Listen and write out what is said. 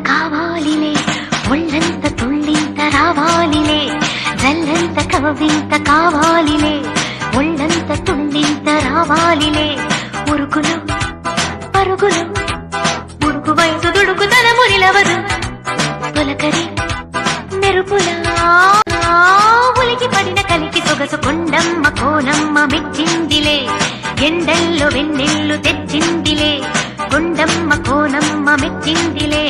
కావాలిలే ఒళ్ళంత తుళ్ళింత రావాలిలే జల్లంత కవింత కావాలిలే ఒళ్ళంత తుళ్ళింత రావాలిలే ఉరుకులు పరుగులు ఉడుకు వయసు దుడుకు తల మురిలవదు తొలకరి మెరుపులా ఉలికి పడిన కలికి సొగసు కొండమ్మ కోనమ్మ మెచ్చిందిలే ఎండల్లో వెన్నెల్లు తెచ్చిందిలే కొండమ్మ కోనమ్మ మెచ్చిందిలే